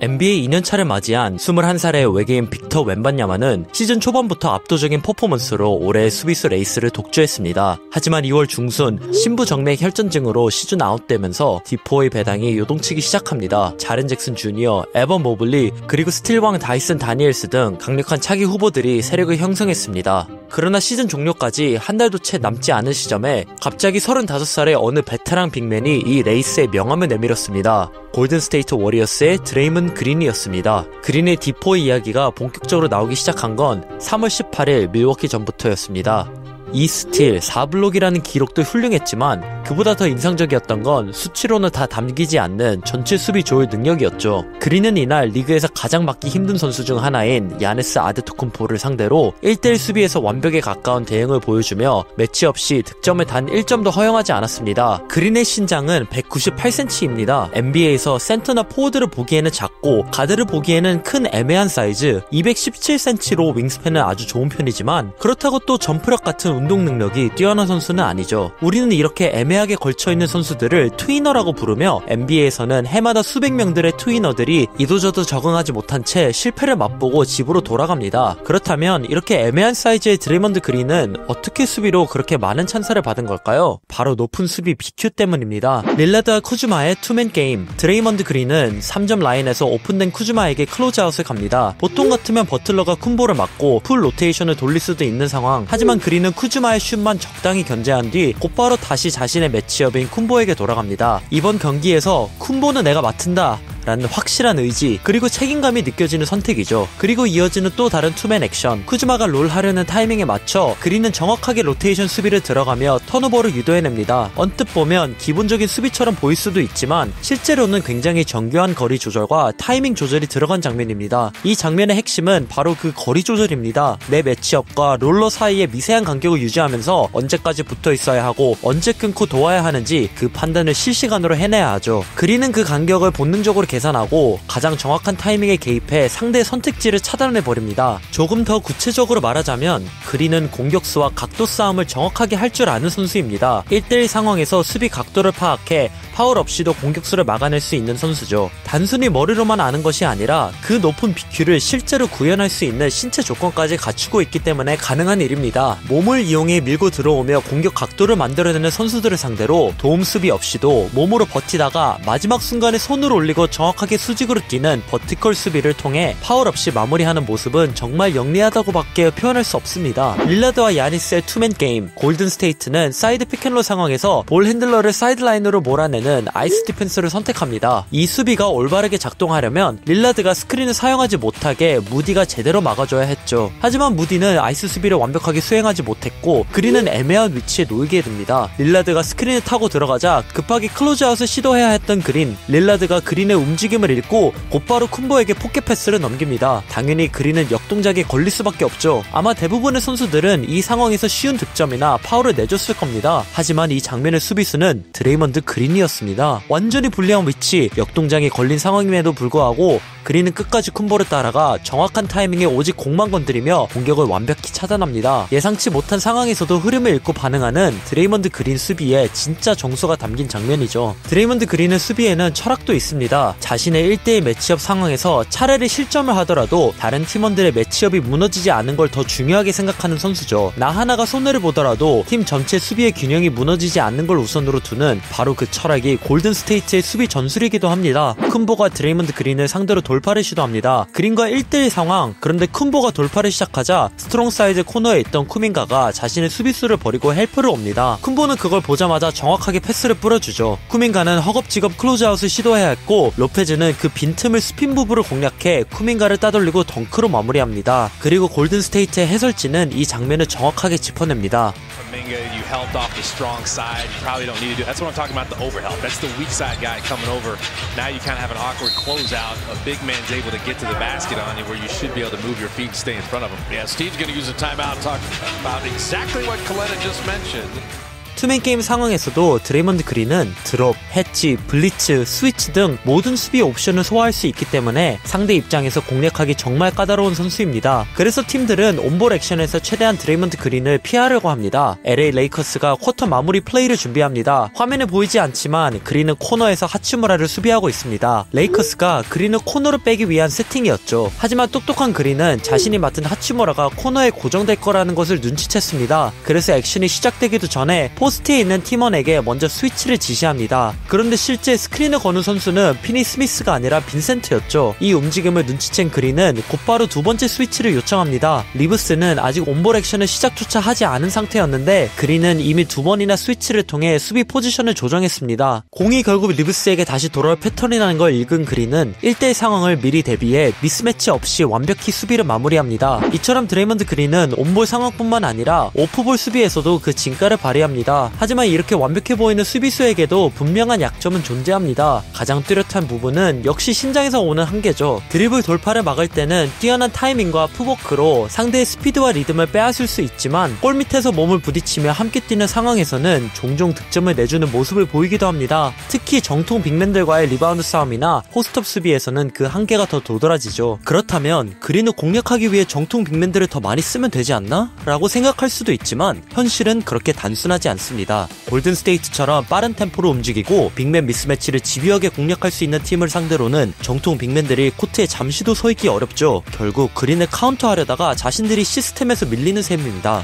NBA 2년차를 맞이한 21살의 외계인 빅터 웬반야마는 시즌 초반부터 압도적인 퍼포먼스로 올해 수비수 레이스를 독주했습니다. 하지만 2월 중순 신부 정맥 혈전증으로 시즌 아웃되면서 디포의 배당이 요동치기 시작합니다. 자렌 잭슨 주니어, 에번 모블리, 그리고 스틸왕 다이슨 다니엘스 등 강력한 차기 후보들이 세력을 형성했습니다. 그러나 시즌 종료까지 한 달도 채 남지 않은 시점에 갑자기 35살의 어느 베테랑 빅맨이 이 레이스의 명함을 내밀었습니다. 골든스테이트 워리어스의 드레이먼드 그린이었습니다. 그린의 디포의 이야기가 본격적으로 나오기 시작한 건 3월 18일 밀워키 전부터였습니다. 2스틸, 4블록이라는 기록도 훌륭했지만 그보다 더 인상적이었던 건 수치로는 다 담기지 않는 전체 수비 조율 능력이었죠. 그린은 이날 리그에서 가장 막기 힘든 선수 중 하나인 야니스 아데토쿤포를 상대로 1대1 수비에서 완벽에 가까운 대응을 보여주며 매치 없이 득점을 단 1점도 허용하지 않았습니다. 그린의 신장은 198cm입니다. NBA에서 센터나 포워드를 보기에는 작고 가드를 보기에는 큰 애매한 사이즈, 217cm로 윙스팬은 아주 좋은 편이지만 그렇다고 또 점프력 같은 운동 능력이 뛰어난 선수는 아니죠. 우리는 이렇게 애매하게 걸쳐있는 선수들을 트위너라고 부르며 NBA에서는 해마다 수백 명들의 트위너들이 이도저도 적응하지 못한 채 실패를 맛보고 집으로 돌아갑니다. 그렇다면 이렇게 애매한 사이즈의 드레이먼드 그린은 어떻게 수비로 그렇게 많은 찬사를 받은 걸까요? 바로 높은 수비 BQ 때문입니다. 릴라드와 쿠즈마의 투맨 게임, 드레이먼드 그린은 3점 라인에서 오픈된 쿠즈마에게 클로즈아웃을 갑니다. 보통 같으면 버틀러가 쿤보를 막고 풀 로테이션을 돌릴 수도 있는 상황. 하지만 그린은 쿠즈마의 슛만 적당히 견제한 뒤 곧바로 다시 자신의 매치업인 쿤보에게 돌아갑니다. 이번 경기에서 쿤보는 내가 맡은다 라는 확실한 의지 그리고 책임감이 느껴지는 선택이죠. 그리고 이어지는 또 다른 투맨 액션. 쿠즈마가 롤 하려는 타이밍에 맞춰 그린은 정확하게 로테이션 수비를 들어가며 턴오버를 유도해냅니다. 언뜻 보면 기본적인 수비처럼 보일 수도 있지만 실제로는 굉장히 정교한 거리 조절과 타이밍 조절이 들어간 장면입니다. 이 장면의 핵심은 바로 그 거리 조절입니다. 내 매치업과 롤러 사이의 미세한 간격을 유지하면서 언제까지 붙어 있어야 하고 언제 끊고 도와야 하는지 그 판단을 실시간으로 해내야 하죠. 그린은 그 간격을 본능적으로 계산하고 가장 정확한 타이밍에 개입해 상대의 선택지를 차단해버립니다. 조금 더 구체적으로 말하자면 그린은 공격수와 각도 싸움을 정확하게 할 줄 아는 선수입니다. 1대1 상황에서 수비 각도를 파악해 파울 없이도 공격수를 막아낼 수 있는 선수죠. 단순히 머리로만 아는 것이 아니라 그 높은 BQ를 실제로 구현할 수 있는 신체 조건까지 갖추고 있기 때문에 가능한 일입니다. 몸을 이용해 밀고 들어오며 공격 각도를 만들어내는 선수들을 상대로 도움 수비 없이도 몸으로 버티다가 마지막 순간에 손을 올리고 정확하게 수직으로 뛰는 버티컬 수비를 통해 파울 없이 마무리하는 모습은 정말 영리하다고밖에 표현할 수 없습니다. 릴라드와 야니스의 투맨 게임, 골든스테이트는 사이드 피켄롤 상황에서 볼 핸들러를 사이드라인으로 몰아내는 아이스 디펜스를 선택합니다. 이 수비가 올바르게 작동하려면 릴라드가 스크린을 사용하지 못하게 무디가 제대로 막아줘야 했죠. 하지만 무디는 아이스 수비를 완벽하게 수행하지 못했고 그린은 애매한 위치에 놓이게 됩니다. 릴라드가 스크린을 타고 들어가자 급하게 클로즈아웃을 시도해야 했던 그린, 릴라드가 그린의 움직임을 읽고 곧바로 쿤보에게 포켓 패스를 넘깁니다. 당연히 그린은 역동작에 걸릴 수밖에 없죠. 아마 대부분의 선수들은 이 상황에서 쉬운 득점이나 파울을 내줬을 겁니다. 하지만 이 장면의 수비수는 드레이먼드 그린이었습니다. 완전히 불리한 위치, 역동작에 걸린 상황임에도 불구하고 그린은 끝까지 쿤보를 따라가 정확한 타이밍에 오직 공만 건드리며 공격을 완벽히 차단합니다. 예상치 못한 상황에서도 흐름을 읽고 반응하는 드레이먼드 그린 수비에 진짜 정수가 담긴 장면이죠. 드레이먼드 그린의 수비에는 철학도 있습니다. 자신의 1대1 매치업 상황에서 차라리 실점을 하더라도 다른 팀원들의 매치업이 무너지지 않은 걸 더 중요하게 생각하는 선수죠. 나 하나가 손해를 보더라도 팀 전체 수비의 균형이 무너지지 않는 걸 우선으로 두는 바로 그 철학이 골든스테이트의 수비 전술이기도 합니다. 쿤보가 드레이먼드 그린을 상대로 돌파를 시도합니다. 그린과 1대1 상황, 그런데 쿤보가 돌파를 시작하자 스트롱 사이드 코너에 있던 쿠민가가 자신의 수비수를 버리고 헬프를 옵니다. 쿤보는 그걸 보자마자 정확하게 패스를 뿌려주죠. 쿠민가는 허겁지겁 클로즈아웃을 시도해야 했고 로페즈는 그 빈틈을 스핀부브로 공략해 쿠민가를 따돌리고 덩크로 마무리합니다. 그리고 골든스테이트의 해설진은 이 장면을 정확하게 짚어냅니다. You held off the strong side. You probably don't need to do. That's what I'm talking about. The overhelp. That's the weak side guy coming over. Now you kind of have an awkward closeout. A big man's able to get to the basket on you, where you should be able to move your feet and stay in front of him. Yeah, Steve's going to use a timeout. Talk about exactly what Coletta just mentioned. 투맨 게임 상황에서도 드레이먼드 그린은 드롭, 해치, 블리츠, 스위치 등 모든 수비 옵션을 소화할 수 있기 때문에 상대 입장에서 공략하기 정말 까다로운 선수입니다. 그래서 팀들은 온볼 액션에서 최대한 드레이먼드 그린을 피하려고 합니다. LA 레이커스가 쿼터 마무리 플레이를 준비합니다. 화면에 보이지 않지만 그린은 코너에서 하치무라를 수비하고 있습니다. 레이커스가 그린을 코너로 빼기 위한 세팅이었죠. 하지만 똑똑한 그린은 자신이 맡은 하치무라가 코너에 고정될 거라는 것을 눈치챘습니다. 그래서 액션이 시작되기도 전에 포스트에 있는 팀원에게 먼저 스위치를 지시합니다. 그런데 실제 스크린을 거는 선수는 피니 스미스가 아니라 빈센트였죠. 이 움직임을 눈치챈 그린은 곧바로 두 번째 스위치를 요청합니다. 리브스는 아직 온볼 액션을 시작조차 하지 않은 상태였는데 그린은 이미 두 번이나 스위치를 통해 수비 포지션을 조정했습니다. 공이 결국 리브스에게 다시 돌아올 패턴이라는 걸 읽은 그린은 1대1 상황을 미리 대비해 미스매치 없이 완벽히 수비를 마무리합니다. 이처럼 드레이먼드 그린은 온볼 상황뿐만 아니라 오프볼 수비에서도 그 진가를 발휘합니다. 하지만 이렇게 완벽해 보이는 수비수에게도 분명한 약점은 존재합니다. 가장 뚜렷한 부분은 역시 신장에서 오는 한계죠. 드리블 돌파를 막을 때는 뛰어난 타이밍과 풋워크로 상대의 스피드와 리듬을 빼앗을 수 있지만 골밑에서 몸을 부딪히며 함께 뛰는 상황에서는 종종 득점을 내주는 모습을 보이기도 합니다. 특히 정통 빅맨들과의 리바운드 싸움이나 포스트업 수비에서는 그 한계가 더 도드라지죠. 그렇다면 그린을 공략하기 위해 정통 빅맨들을 더 많이 쓰면 되지 않나? 라고 생각할 수도 있지만 현실은 그렇게 단순하지 않습니다. 골든스테이트처럼 빠른 템포로 움직이고 빅맨 미스매치를 집요하게 공략할 수 있는 팀을 상대로는 정통 빅맨들이 코트에 잠시도 서 있기 어렵죠. 결국 그린을 카운터하려다가 자신들이 시스템에서 밀리는 셈입니다.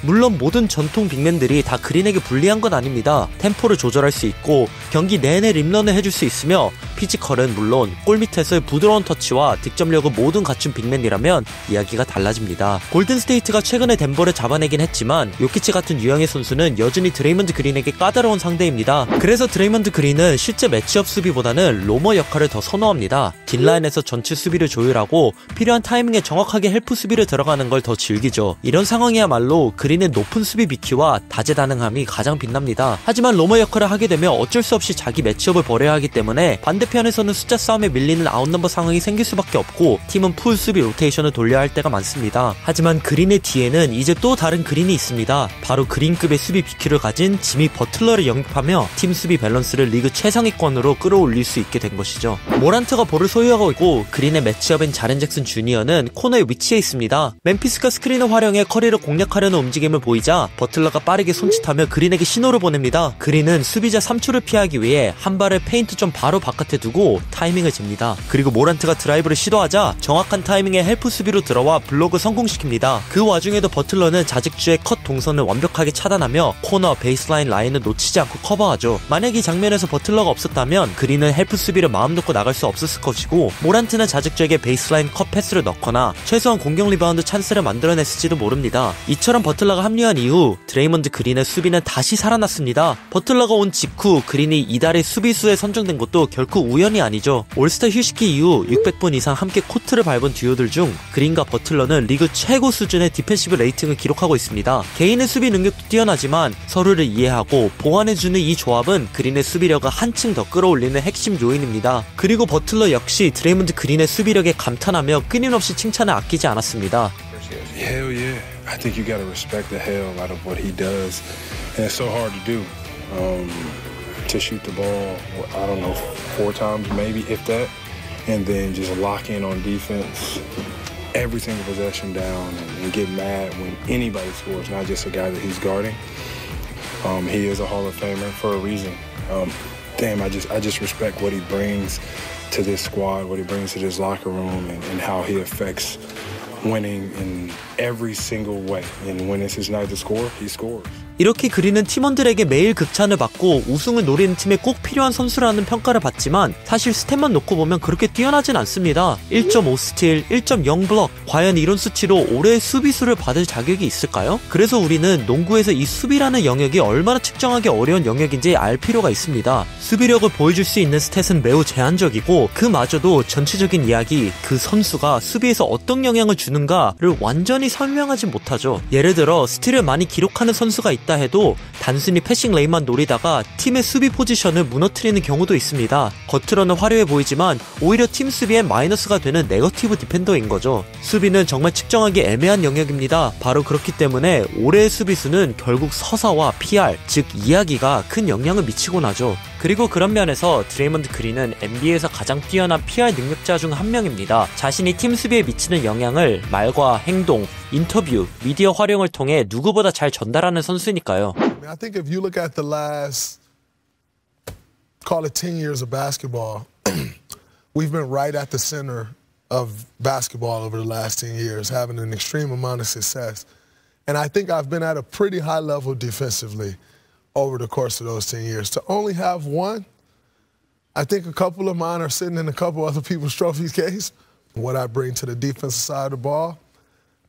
물론 모든 전통 빅맨들이 다 그린에게 불리한 건 아닙니다. 템포를 조절할 수 있고 경기 내내 림런을 해줄 수 있으며 피지컬은 물론 골밑에서의 부드러운 터치와 득점력을 모두 갖춘 빅맨이라면 이야기가 달라집니다. 골든스테이트가 최근에 덴버를 잡아내긴 했지만 요키치 같은 유형의 선수는 여전히 드레이먼드 그린에게 까다로운 상대입니다. 그래서 드레이먼드 그린은 실제 매치업 수비보다는 로머 역할을 더 선호합니다. 뒷라인에서 전체 수비를 조율하고 필요한 타이밍에 정확하게 헬프 수비를 들어가는 걸 더 즐기죠. 이런 상황이야말로 그린의 높은 수비 BQ와 다재다능함이 가장 빛납니다. 하지만 로머 역할을 하게 되면 어쩔 수 없이 자기 매치업을 벌여야 하기 때문에 반대편에서는 숫자 싸움에 밀리는 아웃넘버 상황이 생길 수밖에 없고 팀은 풀 수비 로테이션을 돌려야 할 때가 많습니다. 하지만 그린의 뒤에는 이제 또 다른 그린이 있습니다. 바로 그린급의 수비 BQ를 가진 지미 버틀러를 영입하며 팀 수비 밸런스를 리그 최상위권으로 끌어올릴 수 있게 된 것이죠. 모란트가 볼을 소유하고 있고 그린의 매치업인 자렌 잭슨 주니어는 코너에 위치해 있습니다. 멤피스가 스크린을 활용해 커리를 공략하려는 움직임을 보이자 버틀러가 빠르게 손짓하며 그린에게 신호를 보냅니다. 그린은 수비자 3초를 피하기 위해 한 발을 페인트 좀 바로 바깥에 두고 타이밍을 잽니다. 그리고 모란트가 드라이브를 시도하자 정확한 타이밍에 헬프 수비로 들어와 블록을 성공시킵니다. 그 와중에도 버틀러는 자직주의 컷 동선을 완벽하게 차단하며 코너 베이스라인 라인을 놓치지 않고 커버하죠. 만약 이 장면에서 버틀러가 없었다면 그린은 헬프 수비를 마음 놓고 나갈 수 없었을 것이고 모란트는 자직주에게 베이스라인 컷 패스를 넣거나 최소한 공격 리바운드 찬스를 만들어냈을지도 모릅니다. 이처럼 버틀러가 합류한 이후 드레이먼드 그린의 수비는 다시 살아났습니다. 버틀러가 온 직후 그린이 이달의 수비수에 선정된 것도 결코 우연이 아니죠. 올스타 휴식기 이후 600분 이상 함께 코트를 밟은 듀오들 중 그린과 버틀러는 리그 최고 수준의 디펜시브 레이팅을 기록하고 있습니다. 개인의 수비 능력도 뛰어나지만 서로를 이해하고 보완해주는 이 조합은 그린의 수비력을 한층 더 끌어올리는 핵심 요인입니다. 그리고 버틀러 역시 드레이먼드 그린의 수비력에 감탄하며 끊임없이 칭찬을 아끼지 않았습니다. Hell yeah. I think you gotta respect the hell out of what he does. And it's so hard to do. To shoot the ball, I don't know, 4 times maybe, if that. And then just lock in on defense every single possession down and get mad when anybody scores, not just a guy that he's guarding. He is a Hall of Famer for a reason. I just respect what he brings to this squad, what he brings to this locker room, and how he affects winning in every single way. And when it's his night to score, he scores. 이렇게 그린은 팀원들에게 매일 극찬을 받고 우승을 노리는 팀에 꼭 필요한 선수라는 평가를 받지만 사실 스탯만 놓고 보면 그렇게 뛰어나진 않습니다. 1.5 스틸, 1.0 블럭, 과연 이런 수치로 올해의 수비수를 받을 자격이 있을까요? 그래서 우리는 농구에서 이 수비라는 영역이 얼마나 측정하기 어려운 영역인지 알 필요가 있습니다. 수비력을 보여줄 수 있는 스탯은 매우 제한적이고 그마저도 전체적인 이야기, 그 선수가 수비에서 어떤 영향을 주는 주는가를 완전히 설명하지 못하죠. 예를 들어 스틸을 많이 기록하는 선수가 있다 해도 단순히 패싱 레인만 노리다가 팀의 수비 포지션을 무너뜨리는 경우도 있습니다. 겉으로는 화려해 보이지만 오히려 팀 수비에 마이너스가 되는 네거티브 디펜더인 거죠. 수비는 정말 측정하기 애매한 영역입니다. 바로 그렇기 때문에 올해의 수비수는 결국 서사와 PR, 즉 이야기가 큰 영향을 미치곤 하죠. 그리고 그런 면에서 드레이먼드 그린은 NBA에서 가장 뛰어난 PR 능력자 중 한 명입니다. 자신이 팀 수비에 미치는 영향을 말과 행동, 인터뷰, 미디어 활용을 통해 누구보다 잘 전달하는 선수니까요. I think if you look at the last, call it 10 years of basketball, we've been right at the center of basketball over the last 10 years, having an extreme amount of success. And I think I've been at a pretty high level defensively over the course of those 10 years. To only have one, I think a couple of mine are sitting in a couple other people's trophy case. What I bring to the defensive side of the ball,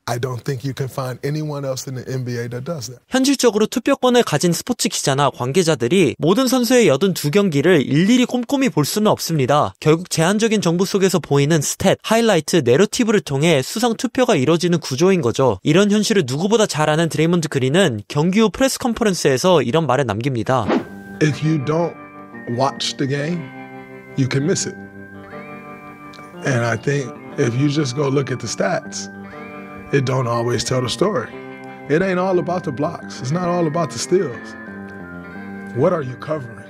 I don't think you can find anyone else in the NBA that does that. 현실적으로 투표권을 가진 스포츠 기자나 관계자들이 모든 선수의 82경기를 일일이 꼼꼼히 볼 수는 없습니다. 결국 제한적인 정보 속에서 보이는 스탯, 하이라이트, 내러티브를 통해 수상 투표가 이뤄지는 구조인 거죠. 이런 현실을 누구보다 잘 아는 드레이먼드 그린은 경기 후 프레스 컨퍼런스에서 이런 말을 남깁니다. If you don't watch the game, you can miss it. And I think if you just go look at the stats, it don't always tell the story. It ain't all about the blocks. It's not all about the steals. What are you covering?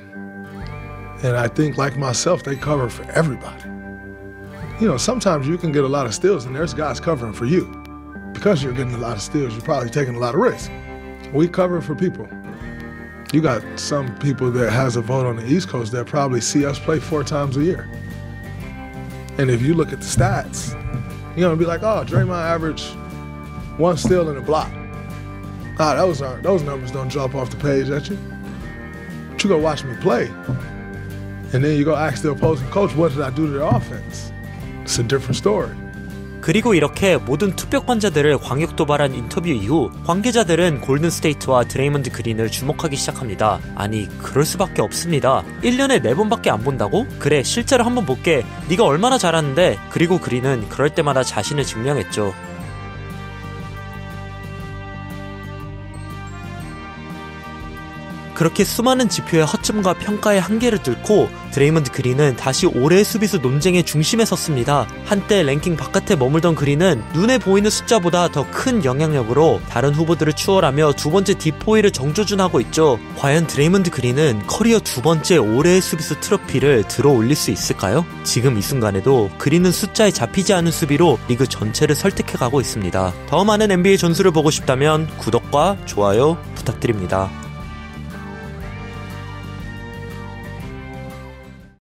And I think, like myself, they cover for everybody. You know, sometimes you can get a lot of steals and there's guys covering for you. Because you're getting a lot of steals, you're probably taking a lot of risks. We cover for people. You got some people that has a vote on the East Coast that probably see us play 4 times a year. And if you look at the stats, you're gonna be like, oh, Draymond averaged 1 steal and a block. Those numbers don't jump off the page at you. But you go watch me play. And then you go ask the opposing coach, what did I do to their offense? It's a different story. 그리고 이렇게 모든 투표권자들을 광역 도발한 인터뷰 이후 관계자들은 골든스테이트와 드레이먼드 그린을 주목하기 시작합니다. 아니, 그럴 수밖에 없습니다. 1년에 4번밖에 안 본다고? 그래, 실제로 한번 볼게. 네가 얼마나 잘하는데? 그리고 그린은 그럴 때마다 자신을 증명했죠. 그렇게 수많은 지표의 허점과 평가의 한계를 뚫고 드레이먼드 그린은 다시 올해의 수비수 논쟁의 중심에 섰습니다. 한때 랭킹 바깥에 머물던 그린은 눈에 보이는 숫자보다 더 큰 영향력으로 다른 후보들을 추월하며 2번째 D4위를 정조준하고 있죠. 과연 드레이먼드 그린은 커리어 2번째 올해의 수비수 트로피를 들어 올릴 수 있을까요? 지금 이 순간에도 그린은 숫자에 잡히지 않은 수비로 리그 전체를 설득해가고 있습니다. 더 많은 NBA 전술을 보고 싶다면 구독과 좋아요 부탁드립니다.